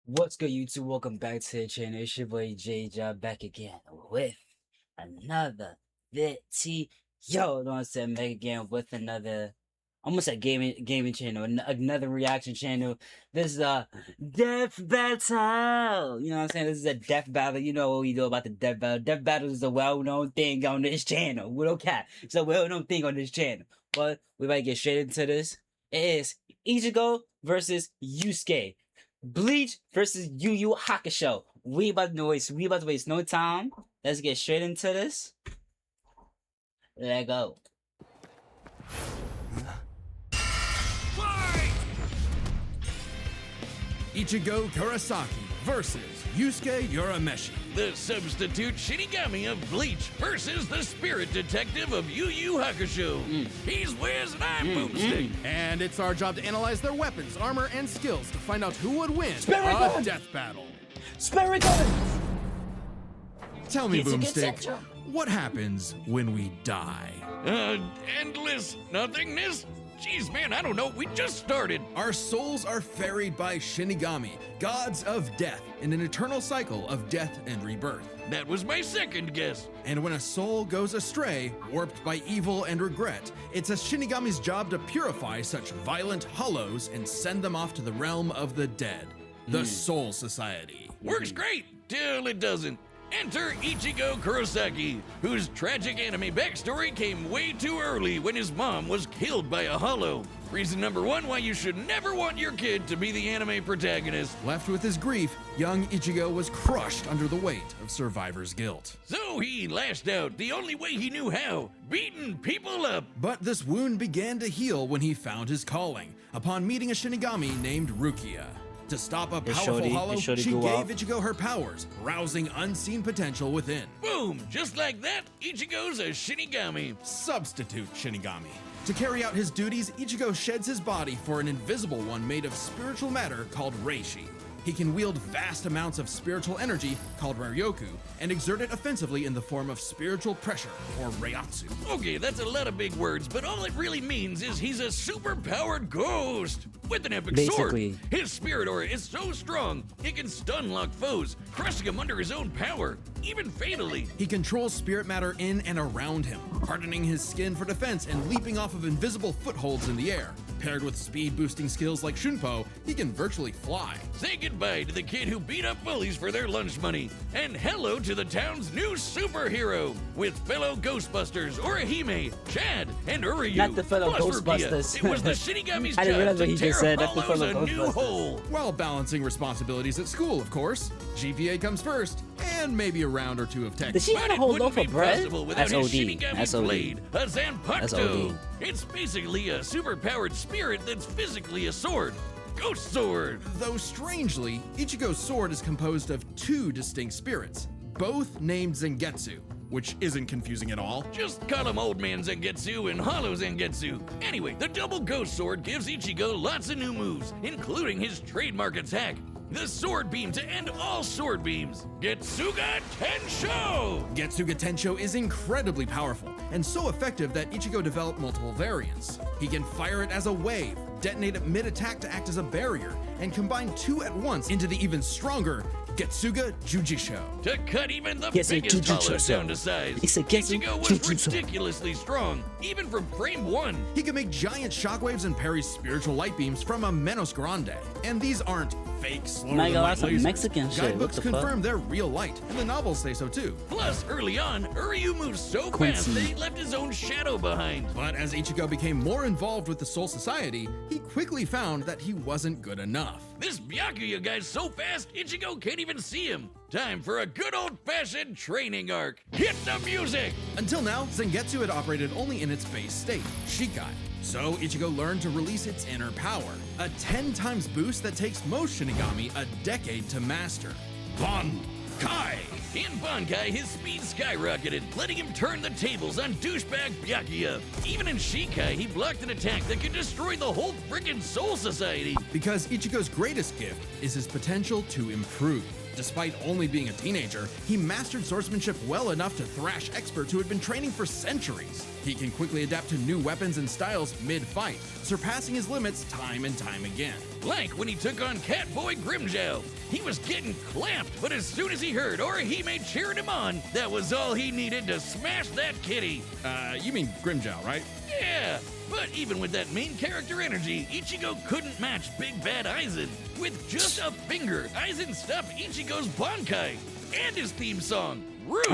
What's good, YouTube? Welcome back to the channel. It's your boy J Job back again with another VT. Yo, know what I'm saying? Back again with another, almost a gaming channel, another reaction channel. This is a death battle. You know what I'm saying? This is a death battle. You know what we do about the death battle. Death battle is a well-known thing on this channel. We don't care. It's a well-known thing on this channel. But we about to get straight into this. It is Ichigo versus Yusuke. Bleach versus Yu Yu Hakusho. We about to waste no time. Let's get straight into this. Let go. Ichigo Kurosaki versus Yusuke Urameshi. The substitute Shinigami of Bleach versus the spirit detective of Yu Yu Hakusho. He's Wiz and I'm Boomstick. And it's our job to analyze their weapons, armor, and skills to find out who would win Spirit a gun! death battle. Spirit gun! Tell me, Yusuke Boomstick, Sencho. what happens when we die? Endless nothingness? Jeez, man, I don't know. We just started. Our souls are ferried by Shinigami, gods of death, in an eternal cycle of death and rebirth. That was my second guess. And when a soul goes astray, warped by evil and regret, it's a Shinigami's job to purify such violent hollows and send them off to the realm of the dead, the Soul Society. Works great till it doesn't. Enter Ichigo Kurosaki, whose tragic anime backstory came way too early when his mom was killed by a hollow. Reason number one why you should never want your kid to be the anime protagonist. Left with his grief, young Ichigo was crushed under the weight of survivor's guilt. So he lashed out the only way he knew how, beating people up. But this wound began to heal when he found his calling, upon meeting a Shinigami named Rukia. To stop a powerful hollow, she gave Ichigo her powers, rousing unseen potential within. Boom! Just like that, Ichigo's a Shinigami. Substitute Shinigami. To carry out his duties, Ichigo sheds his body for an invisible one made of spiritual matter called Reishi. He can wield vast amounts of spiritual energy, called Ryoku, and exert it offensively in the form of spiritual pressure, or Reiatsu. Okay, that's a lot of big words, but all it really means is he's a super-powered ghost with an epic Basically. sword. His spirit aura is so strong, he can stun-lock foes, crushing them under his own power, even fatally. He controls spirit matter in and around him, hardening his skin for defense and leaping off of invisible footholds in the air. Paired with speed-boosting skills like Shunpo, he can virtually fly. Say goodbye to the kid who beat up bullies for their lunch money, and hello to the town's new superhero, with fellow Ghostbusters Orihime, Chad, and Uryu. Not the fellow Plus Rukia. Ghostbusters. It was the Shinigami's I didn't realize job what to he tear just said. Not the hollows fellow a new Ghostbusters. hole. While balancing responsibilities at school, of course. GPA comes first, and maybe a round or two of tech. Did she But have a it whole wouldn't loaf of be bread? possible without That's his OD. Shinigami That's OD. blade, a That's Zanpakuto. OD. It's basically a super-powered spirit that's physically a sword. Ghost sword. Though strangely, Ichigo's sword is composed of two distinct spirits, both named Zangetsu, which isn't confusing at all. Just call him Old Man Zangetsu and Hollow Zangetsu. Anyway, the double ghost sword gives Ichigo lots of new moves, including his trademark attack, the sword beam to end all sword beams, Getsuga Tensho! Getsuga Tensho is incredibly powerful, and so effective that Ichigo developed multiple variants. He can fire it as a wave, detonate it mid-attack to act as a barrier, and combine two at once into the even stronger Getsuga Jujisho. To cut even the Getsu biggest Jujutsu. hollows down to size. He said Getsu Ichigo was Jujutsu. ridiculously strong, even from frame 1. He can make giant shockwaves and parry spiritual light beams from a Menos Grande. And these aren't fake slower My than God, light that's some lasers. Mexican shit. What Guidebooks the fuck? confirm they're real light, and the novels say so too. Plus, early on, Uryu moved so Quincy. fast that he left his own shadow behind. But as Ichigo became more involved with the Soul Society, he quickly found that he wasn't good enough. This Byakuya guy's so fast, Ichigo can't even see him. Time for a good old-fashioned training arc. Hit the music! Until now, Zangetsu had operated only in its base state, Shikai. So Ichigo learned to release its inner power, a 10 times boost that takes most Shinigami a decade to master. Bankai! In Bankai, his speed skyrocketed, letting him turn the tables on douchebag Byakuya. Even in Shikai, he blocked an attack that could destroy the whole frickin' Soul Society. Because Ichigo's greatest gift is his potential to improve. Despite only being a teenager, he mastered swordsmanship well enough to thrash experts who had been training for centuries. He can quickly adapt to new weapons and styles mid-fight, surpassing his limits time and time again. Like when he took on Catboy Grimjow. He was getting clamped, but as soon as he heard Orihime cheering him on, that was all he needed to smash that kitty. You mean Grimjow, right? Yeah, but even with that main character energy, Ichigo couldn't match Big Bad Aizen. With just a finger, Aizen stopped Ichigo's Bankai and his theme song. Rude!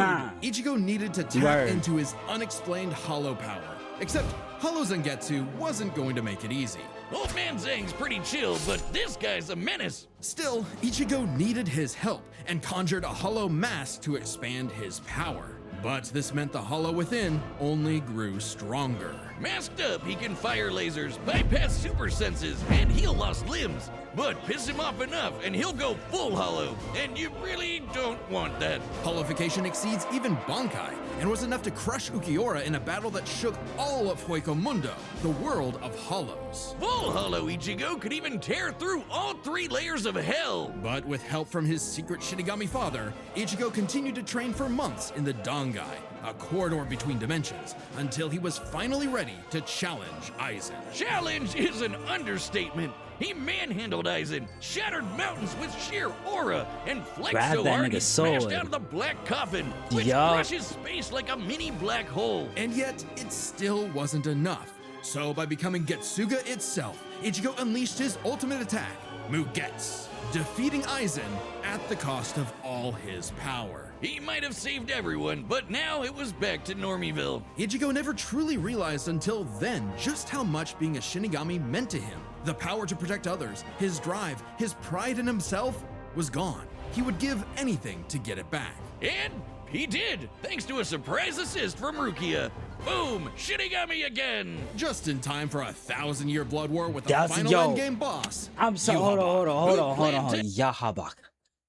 Ichigo needed to tap into his unexplained hollow power. Except Hollow Zangetsu wasn't going to make it easy. Old Man Zang's pretty chill, but this guy's a menace. Still, Ichigo needed his help and conjured a hollow mask to expand his power. But this meant the hollow within only grew stronger. Masked up, he can fire lasers, bypass super senses, and heal lost limbs. But piss him off enough, and he'll go full hollow. And you really don't want that. Hollowification exceeds even Bankai, and was enough to crush Ukiura in a battle that shook all of Hueco Mundo, the world of hollows. Full hollow Ichigo could even tear through all 3 layers of hell. But with help from his secret Shinigami father, Ichigo continued to train for months in the Dangai, a corridor between dimensions, until he was finally ready to challenge Aizen. Challenge is an understatement. He manhandled Aizen, shattered mountains with sheer aura, and flexed so hard he smashed out of the black coffin, which crushes space like a mini black hole. And yet, it still wasn't enough. So by becoming Getsuga itself, Ichigo unleashed his ultimate attack, Mugetsu, defeating Aizen at the cost of all his power. He might have saved everyone, but now it was back to Normieville. Ichigo never truly realized until then just how much being a Shinigami meant to him. The power to protect others, his drive, his pride in himself was gone. He would give anything to get it back. And he did, thanks to a surprise assist from Rukia. Boom! Shinigami again! Just in time for a 1,000-year blood war with the final endgame boss. I'm sorry, hold on. Yahabak.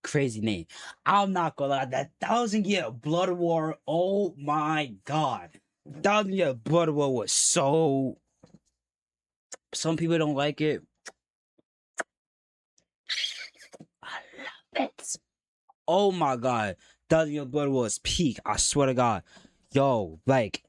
Crazy name. I'm not gonna lie, that 1,000-year blood war, oh my god. 1,000-year blood war was so... Some people don't like it. I love it. Oh my god. 1,000-year blood war is peak, I swear to god. Yo, like...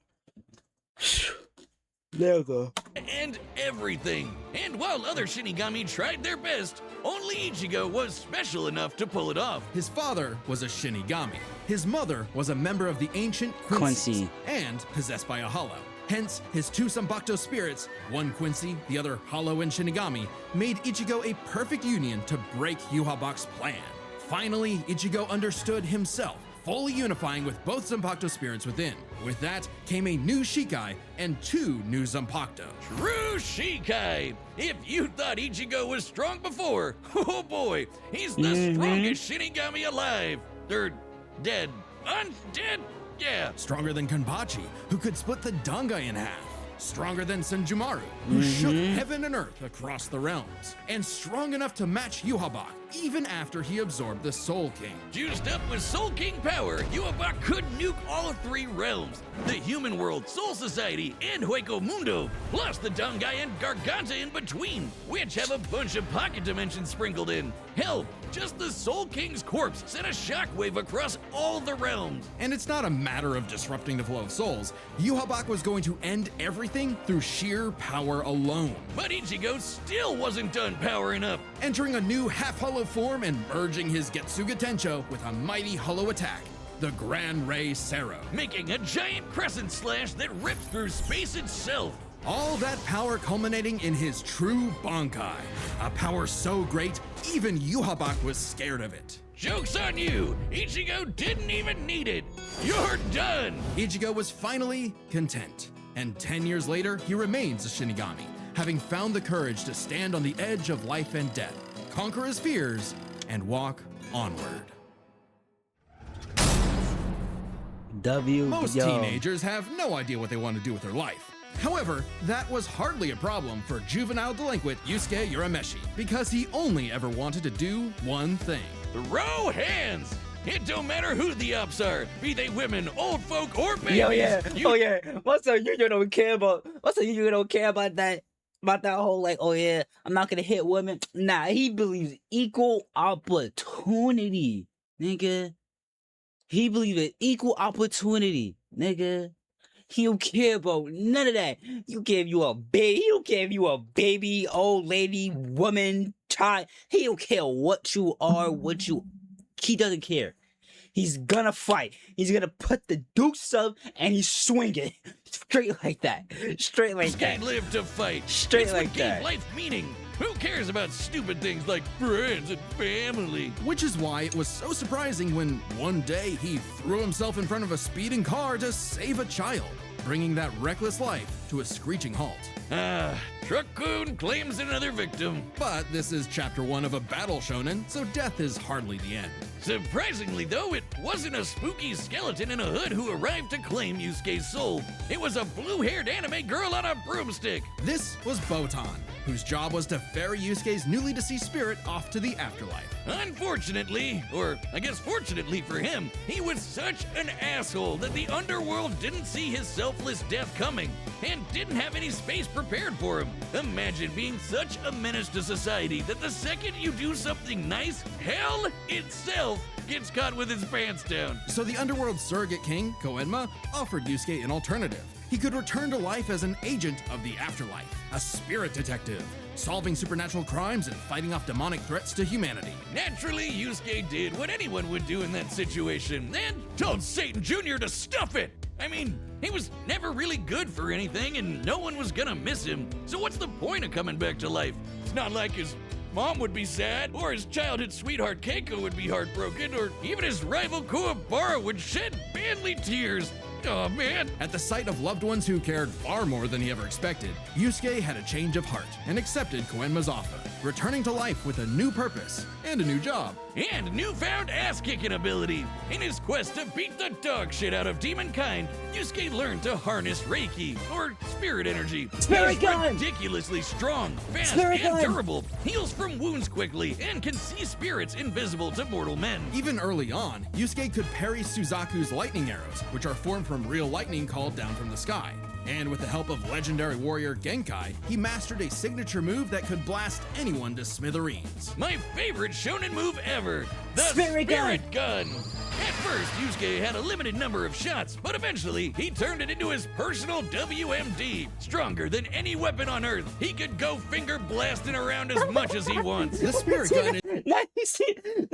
There we go. And everything. And while other Shinigami tried their best, only Ichigo was special enough to pull it off. His father was a Shinigami. His mother was a member of the ancient Quincy and possessed by a hollow. Hence, his 2 Zanpakuto spirits, one Quincy, the other hollow and Shinigami, made Ichigo a perfect union to break Yhwach's plan. Finally, Ichigo understood himself, fully unifying with both Zanpakuto spirits within. With that came a new Shikai and 2 new Zanpakuto. True Shikai! If you thought Ichigo was strong before, oh boy, he's the strongest Shinigami alive. They're dead. Undead? Yeah. Stronger than Kanbachi, who could split the Dangai in half. Stronger than Senjumaru, who shook heaven and earth across the realms. And strong enough to match Yhwach, even after he absorbed the Soul King. Juiced up with Soul King power, Yhwach could nuke all 3 realms. The human world, Soul Society, and Hueco Mundo, plus the Dangai and Garganta in between, which have a bunch of pocket dimensions sprinkled in. Hell, just the Soul King's corpse sent a shockwave across all the realms. And it's not a matter of disrupting the flow of souls. Yhwach was going to end everything through sheer power alone. But Ichigo still wasn't done powering up. Entering a new half-hollow form and merging his Getsuga Tencho with a mighty hollow attack, the Gran Ray Sero. Making a giant crescent slash that rips through space itself. All that power culminating in his true Bankai. A power so great, even Yhwach was scared of it. Joke's on you! Ichigo didn't even need it! You're done! Ichigo was finally content. And 10 years later, he remains a Shinigami, having found the courage to stand on the edge of life and death, conquer his fears, and walk onward. Most teenagers have no idea what they want to do with their life. However, that was hardly a problem for juvenile delinquent Yusuke Urameshi, because he only ever wanted to do one thing. Throw hands! It don't matter who the ops are, be they women, old folk, or babies. What's up? You don't care about? What's up? You don't care about that? About that whole like, oh yeah, I'm not gonna hit women. Nah, he believes equal opportunity, nigga. He believes in equal opportunity, nigga. He don't care about none of that. You give you a baby. He don't care if you a baby, old lady, woman, child. He don't care what you are, he doesn't care. He's gonna fight. He's gonna put the dukes up and he's swinging. Straight like that. Straight like that. Yusuke lived to fight. Straight it's like what gave that. life meaning. Who cares about stupid things like friends and family? Which is why it was so surprising when one day he threw himself in front of a speeding car to save a child, bringing that reckless life to a screeching halt. Truck-kun claims another victim. But this is chapter 1 of a battle shonen, so death is hardly the end. Surprisingly, though, it wasn't a spooky skeleton in a hood who arrived to claim Yusuke's soul. It was a blue-haired anime girl on a broomstick. This was Botan, whose job was to ferry Yusuke's newly deceased spirit off to the afterlife. Unfortunately, or I guess fortunately for him, he was such an asshole that the underworld didn't see his selfless death coming and didn't have any space prepared for him. Imagine being such a menace to society that the second you do something nice, hell itself gets caught with its pants down. So the underworld surrogate king, Koenma, offered Yusuke an alternative. He could return to life as an agent of the afterlife, a spirit detective, solving supernatural crimes and fighting off demonic threats to humanity. Naturally, Yusuke did what anyone would do in that situation and told Satan Jr. to stuff it. I mean, he was never really good for anything and no one was gonna miss him. So what's the point of coming back to life? It's not like his mom would be sad, or his childhood sweetheart Keiko would be heartbroken, or even his rival Kuwabara would shed manly tears. Oh man. At the sight of loved ones who cared far more than he ever expected, Yusuke had a change of heart and accepted Koenma's offer, returning to life with a new purpose and a new job. And newfound ass-kicking ability. In his quest to beat the dog shit out of demon kind, Yusuke learned to harness Reiki, or spirit energy. Spirit He's gun! ridiculously strong, fast, Spirit and gun! durable, heals from wounds quickly, and can see spirits invisible to mortal men. Even early on, Yusuke could parry Suzaku's lightning arrows, which are formed from real lightning called down from the sky. And with the help of legendary warrior Genkai, he mastered a signature move that could blast anyone to smithereens. My favorite shonen move ever, the Spirit gun! Gun. At first, Yusuke had a limited number of shots, but eventually he turned it into his personal WMD. Stronger than any weapon on Earth, he could go finger blasting around as much as he wants. The spirit gun is Now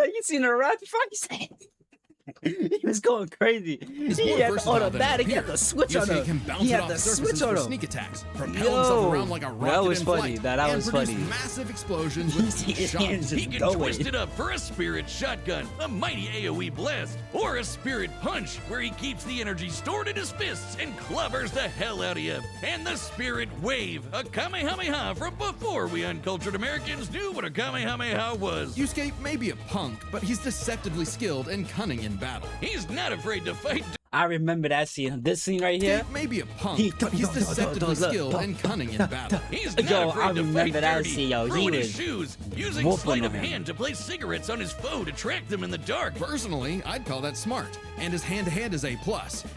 you seen it around the fucking saying. He was going crazy. He more had the versatile than it automatic, he had the appears. switch on Yusuke him. can bounce He it had off the surfaces switch on for him. sneak attacks, propel Yo, himself around like a rocket that was in funny. flight, That and was produce funny. massive explosions with each shot. Hands He just can going. twist it up for a spirit shotgun, a mighty AoE blast, or a spirit punch, where he keeps the energy stored in his fists and clobbers the hell out of you. And the spirit wave, a Kamehameha from before we uncultured Americans knew what a Kamehameha was. Yusuke may be a punk, but he's deceptively skilled and cunning in battle. He's not afraid to fight. I remember that scene. This scene right here. He may be a punk, He- but he's deceptively look, skilled and cunning in battle. He's not Yo, afraid I to remember fight that dirty, scene, yo. He throwing his was shoes, using whooping sleight of on him. hand to place cigarettes on his foe to track them in the dark. Personally, I'd call that smart. And his hand-to-hand is A+.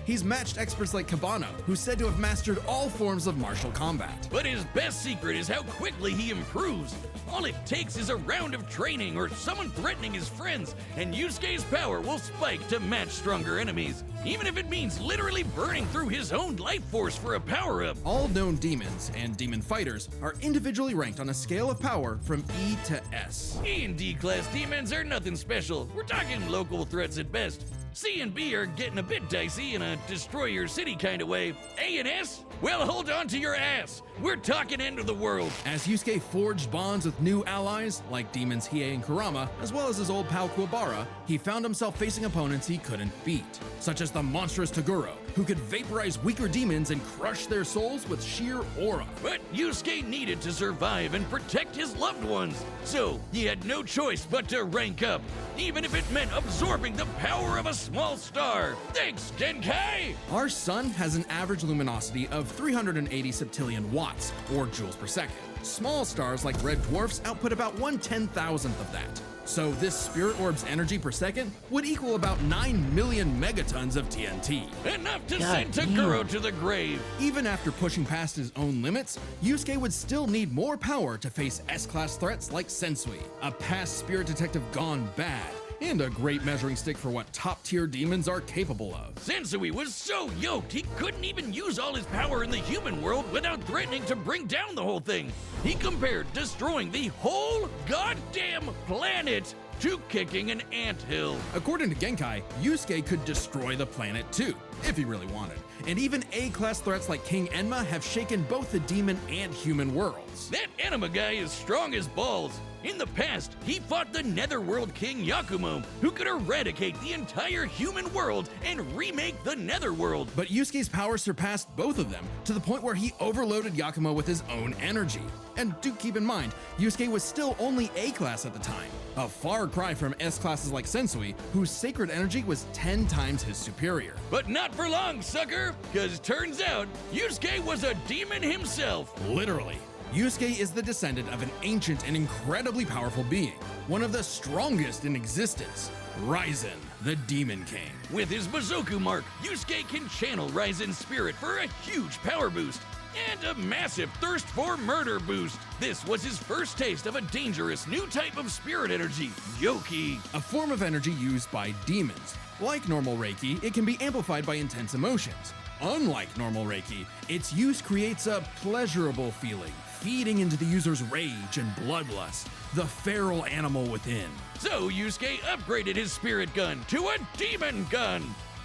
He's matched experts like Cabano, who's said to have mastered all forms of martial combat. But his best secret is how quickly he improves. All it takes is a round of training or someone threatening his friends, and Yusuke's power will spike to match stronger enemies, even if it means literally burning through his own life force for a power-up. All known demons and demon fighters are individually ranked on a scale of power from E to S. E and D class demons are nothing special. We're talking local threats at best. C and B are getting a bit dicey in a destroy your city kind of way. A and S? Well, hold on to your ass. We're talking end of the world. As Yusuke forged bonds with new allies, like demons Hiei and Kurama, as well as his old pal Kuwabara, he found himself facing opponents he couldn't beat, such as the monstrous Toguro, who could vaporize weaker demons and crush their souls with sheer aura. But Yusuke needed to survive and protect his loved ones. So he had no choice but to rank up, even if it meant absorbing the power of a small star. Thanks, Genkai! Our sun has an average luminosity of 380 septillion watts, or joules per second. Small stars like red dwarfs output about 1/10,000th of that. So this spirit orb's energy per second would equal about 9 million megatons of TNT. Enough to God send Toguro to the grave. Even after pushing past his own limits, Yusuke would still need more power to face S-class threats like Sensui, a past spirit detective gone bad, and a great measuring stick for what top-tier demons are capable of. Sensui was so yoked he couldn't even use all his power in the human world without threatening to bring down the whole thing. He compared destroying the whole goddamn planet to kicking an anthill. According to Genkai, Yusuke could destroy the planet too, if he really wanted. And even A-class threats like King Enma have shaken both the demon and human worlds. That anima guy is strong as balls. In the past, he fought the Netherworld King Yakumo, who could eradicate the entire human world and remake the Netherworld. But Yusuke's power surpassed both of them to the point where he overloaded Yakumo with his own energy. And do keep in mind, Yusuke was still only A-class at the time, a far cry from S-classes like Sensui, whose sacred energy was 10 times his superior. But not for long, sucker, because turns out Yusuke was a demon himself. Literally. Yusuke is the descendant of an ancient and incredibly powerful being, one of the strongest in existence, Raizen, the Demon King. With his Bazoku mark, Yusuke can channel Raizen's spirit for a huge power boost and a massive thirst for murder boost. This was his first taste of a dangerous new type of spirit energy, Yoki. A form of energy used by demons. Like normal Reiki, it can be amplified by intense emotions. Unlike normal Reiki, its use creates a pleasurable feeling, feeding into the user's rage and bloodlust, the feral animal within. So Yusuke upgraded his spirit gun to a demon gun.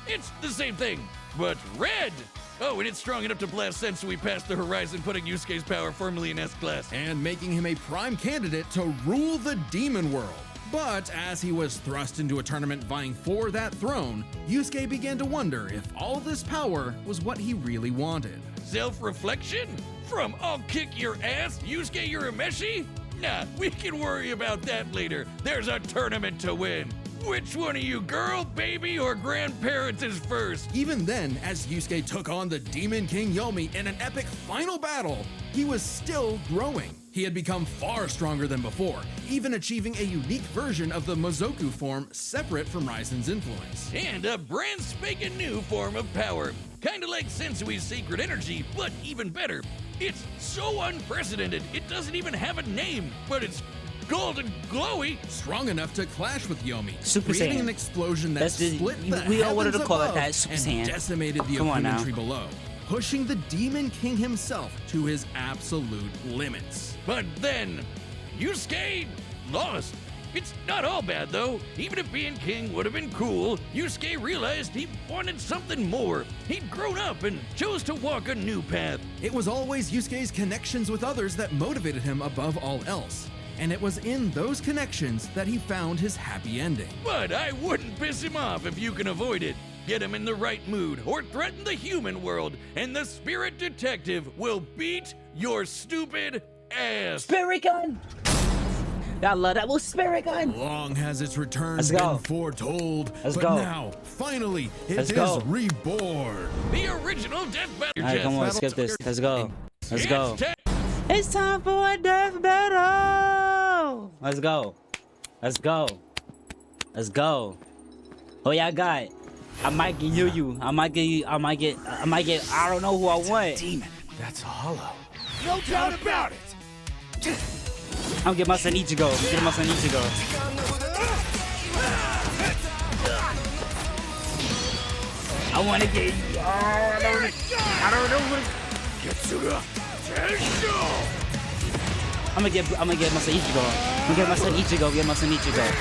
It's the same thing, but red. Oh, and it's strong enough to blast Sensui past the horizon, putting Yusuke's power firmly in S-class. And making him a prime candidate to rule the demon world. But as he was thrust into a tournament vying for that throne, Yusuke began to wonder if all this power was what he really wanted. Self-reflection? From I'll kick your ass, Yusuke Urameshi? Nah, we can worry about that later. There's a tournament to win. Which one of you, girl, baby, or grandparents is first? Even then, as Yusuke took on the Demon King Yomi in an epic final battle, he was still growing. He had become far stronger than before, even achieving a unique version of the Mozoku form separate from Raizen's influence. And a brand spanking new form of power. Kinda like Sensui's sacred energy, but even better. It's so unprecedented, it doesn't even have a name, but it's golden glowy. Strong enough to clash with Yomi, Super creating Saiyan. an explosion that split the we all wanted to heavens call it above that, Super and Saiyan. decimated the Come on now. Opunentry below, pushing the Demon King himself to his absolute limits. But then, Yusuke lost. It's not all bad though. Even if being king would have been cool, Yusuke realized he wanted something more. He'd grown up and chose to walk a new path. It was always Yusuke's connections with others that motivated him above all else. And it was in those connections that he found his happy ending. But I wouldn't piss him off if you can avoid it. Get him in the right mood or threaten the human world, and the spirit detective will beat your stupid ass. Spirit gun! I love that little spirit gun! Long has its return Let's been go. foretold, Let's but go. now, finally, it Let's is go. reborn. The original Death Battle. Alright, come on, skip this. Let's go. Let's go. It's It's time for a death battle! Let's go. Let's go. Let's go. Oh yeah, I got it. I might get you. I might get, I don't know who I want. Demon. That's hollow. No doubt about it. I'm gonna get my son Ichigo. I'm getting my son Ichigo. I wanna get you. I don't know what. I'm gonna get my son Ichigo. I'm gonna get my son Ichigo. Get my son Ichigo. I'm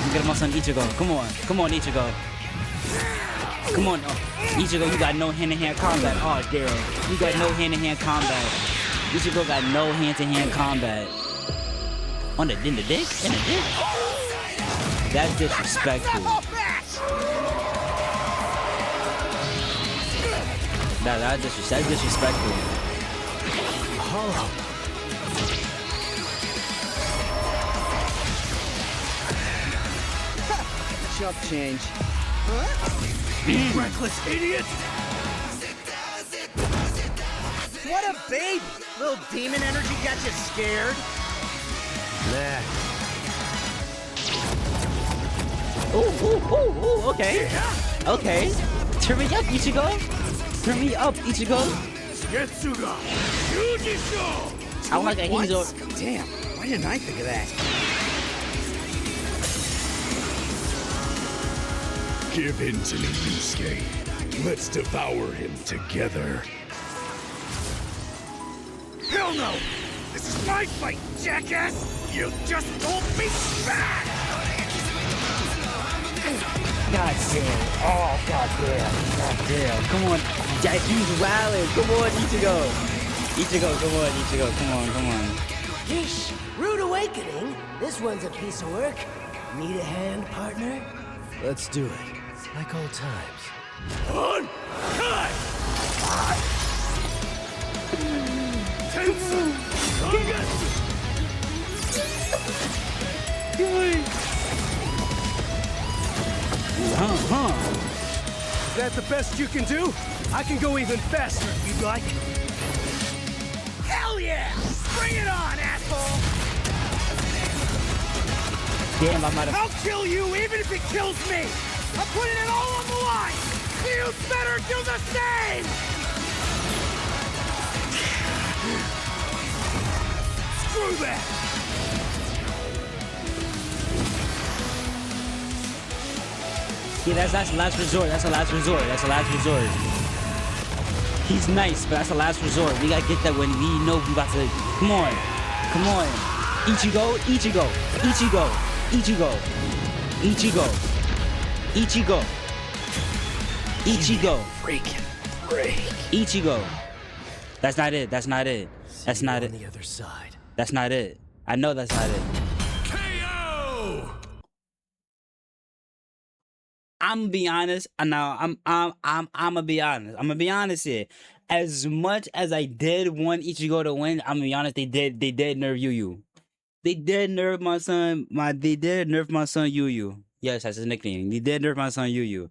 gonna get my son Ichigo. Come on, Ichigo. Come on, Ichigo. You got no hand-to-hand combat. Oh damn, you got no hand-to-hand combat. Ichigo got no hand-to-hand combat. In the dick? In the dick? That's disrespectful. That's disrespectful. Hollow. Chump change. Reckless idiot. What a baby! Little demon energy got you scared. Nah. Ooh, okay. Okay. Turn me up, Ichigo. Turn me up, Ichigo. Getsuga. Yujisho. I like that he's Damn, why didn't I think of that? Give in to me, Yusuke. Let's devour him together. Hell no! This is my fight, jackass! You just hold me back! God damn. Oh, god damn. God damn. Come on. He's wildin'. Come on, Ichigo. Ichigo, come on, Ichigo. Come on. Yeesh, rude awakening. This one's a piece of work. Need a hand, partner? Let's do it. Like old times. On! Cut! Tensu! Kagetsu! Is that the best you can do? I can go even faster if you'd like. Hell yeah! Bring it on, asshole! Damn, I might have. I'll kill you even if it kills me! I'm putting it all on the line! You better do the same! Screw that! Yeah, that's the last resort. That's the last resort. That's the last resort. He's nice, but that's the last resort. We gotta get that when we know we about to. Come on. Come on. Ichigo. Ichigo. Ichigo. Ichigo. Ichigo. Ichigo. Ichigo. Freaking break. Ichigo. That's not it. That's not it. That's not it. On the other side. That's not it. I know that's not it. KO! I'm gonna be honest. Now I'm gonna be honest. I'm gonna be honest here. As much as I did want Ichigo to win, I'm gonna be honest. They did nerf Yu. They did nerf my son. They did nerf my son Yu. Yes, that's his nickname. They did nerf my son Yu.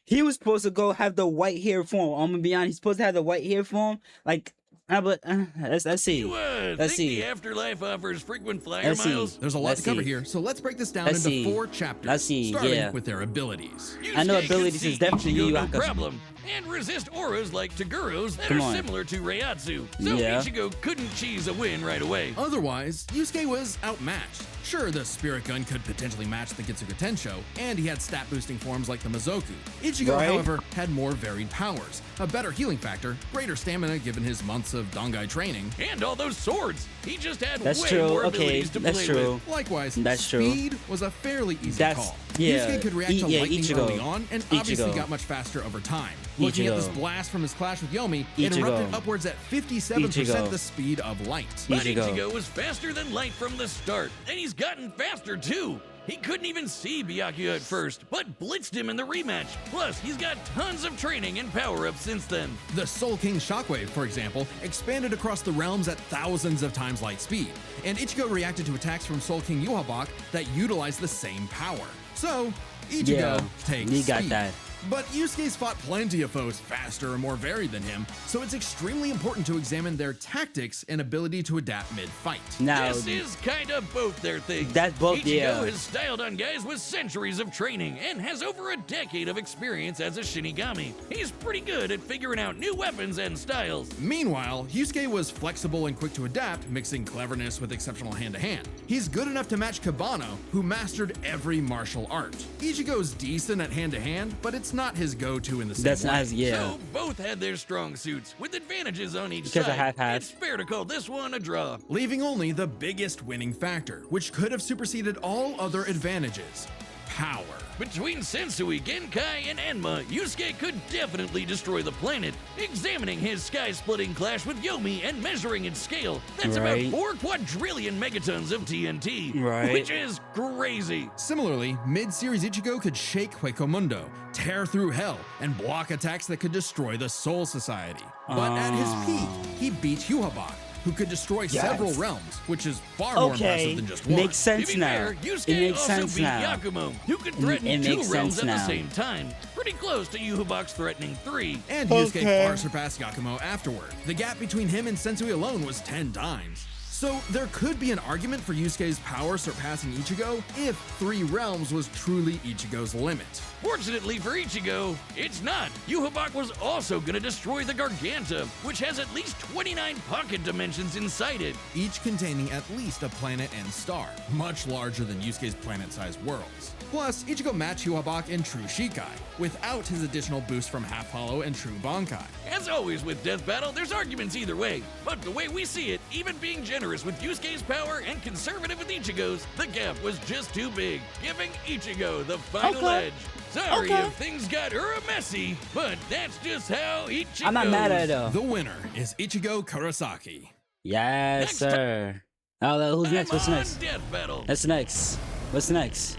He was supposed to go have the white hair form. I'm gonna be honest. He's supposed to have the white hair form. Like, but let's see. You Let's think see. the afterlife offers frequent flyer Let's see. miles? There's a lot Let's to cover see. here, so let's break this down Let's into see. 4 chapters, Let's see, starting yeah. with their abilities. I know Yusuke abilities can is see definitely Ichigo Yu no Hakusho. problem, and resist auras like Taguro's that Come are on. similar to Reiatsu. So Yeah. Ichigo couldn't cheese a win right away. Otherwise, Yusuke was outmatched. Sure, the Spirit Gun could potentially match the Getsuga Tensho, and he had stat-boosting forms like the Mizoku. Ichigo, Right. however, had more varied powers, a better healing factor, greater stamina given his months of Dangai training. And all those swords. He just had That's way true. more Okay, abilities to that's play true. with. Likewise, That's true. speed was a fairly easy That's- call. yeah. Yusuke could react to Yeah, lightning Ichigo. early on, and obviously Ichigo. got much faster over time. Looking at Ichigo. this blast from his clash with Yomi, it Ichigo. erupted upwards at 57% Ichigo. the speed of light. But Ichigo. Ichigo was faster than light from the start, and he's gotten faster too. He couldn't even see Byakuya at first, but blitzed him in the rematch. Plus, he's got tons of training and power-ups since then. The Soul King Shockwave, for example, expanded across the realms at thousands of times light speed, and Ichigo reacted to attacks from Soul King Yuhabak that utilized the same power. So, Ichigo Yeah, takes he got speed. that. But Yusuke's fought plenty of foes faster and more varied than him, so it's extremely important to examine their tactics and ability to adapt mid-fight. Now, This is kind of both their things. That's both, Ichigo yeah. has styled on guys with centuries of training and has over a decade of experience as a Shinigami. He's pretty good at figuring out new weapons and styles. Meanwhile, Yusuke was flexible and quick to adapt, mixing cleverness with exceptional hand-to-hand. He's good enough to match Kabano, who mastered every martial art. Ichigo's decent at hand-to-hand, but it's not his go-to in the same that's way. not yeah. So both had their strong suits, with advantages on each Because of side. half-half. It's fair to call this one a draw. Leaving only the biggest winning factor, which could have superseded all other advantages: power. Between Sensui, Genkai, and Enma, Yusuke could definitely destroy the planet. Examining his sky-splitting clash with Yomi and measuring its scale, that's Right. about 4 quadrillion megatons of TNT. Right. Which is crazy. Similarly, mid-series Ichigo could shake Huecomundo, tear through hell, and block attacks that could destroy the Soul Society. But at his peak, he beat Yuhabak, who could destroy several realms, which is far more Okay, impressive than just one. makes sense To be now. fair, It Yusuke makes also sense beat now. Yakumo, who could threaten it 2 makes realms sense at the now. same time. Pretty close to Yuhabak's threatening 3. And Yusuke Okay. far surpassed Yakumo afterward. The gap between him and Sensui alone was 10 times. So there could be an argument for Yusuke's power surpassing Ichigo if 3 realms was truly Ichigo's limit. Fortunately for Ichigo, it's not. Yhwach was also gonna destroy the Garganta, which has at least 29 pocket dimensions inside it. Each containing at least a planet and star, much larger than Yusuke's planet-sized worlds. Plus, Ichigo matched Yhwach in True Shikai, without his additional boost from Half Hollow and True Bankai. As always with Death Battle, there's arguments either way, but the way we see it, even being generous with Yusuke's power and conservative with Ichigo's, the gap was just too big, giving Ichigo the final edge. Sorry if things got messy, but that's just how Ichigo. I'm not mad at it though. The winner is Ichigo Kurosaki. Yes, sir. Oh, who's next? What's next? Death Battle. What's next? What's next?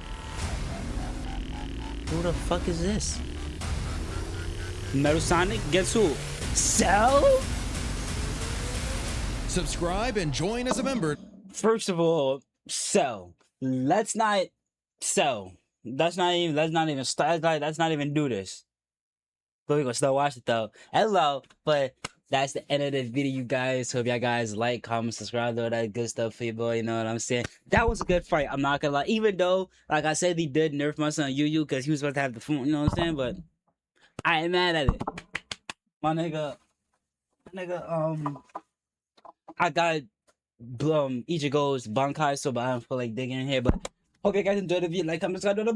Who the fuck is this? Metal Sonic? Guess who? Cell? Subscribe and join as a member. First of all, Cell. Let's not even do this. But we're gonna still watch it though. Hello, but that's the end of the video, you guys. Hope y'all guys like, comment, subscribe, all that good stuff for you, boy. You know what I'm saying? That was a good fight. I'm not gonna lie. Even though, like I said, he did nerf my son Yu because he was supposed to have the phone. You know what I'm saying? But I ain't mad at it. My nigga, I got Ichigo's Bankai, so but I don't feel like digging in here. But hope you guys enjoyed the video. Like, comment, subscribe.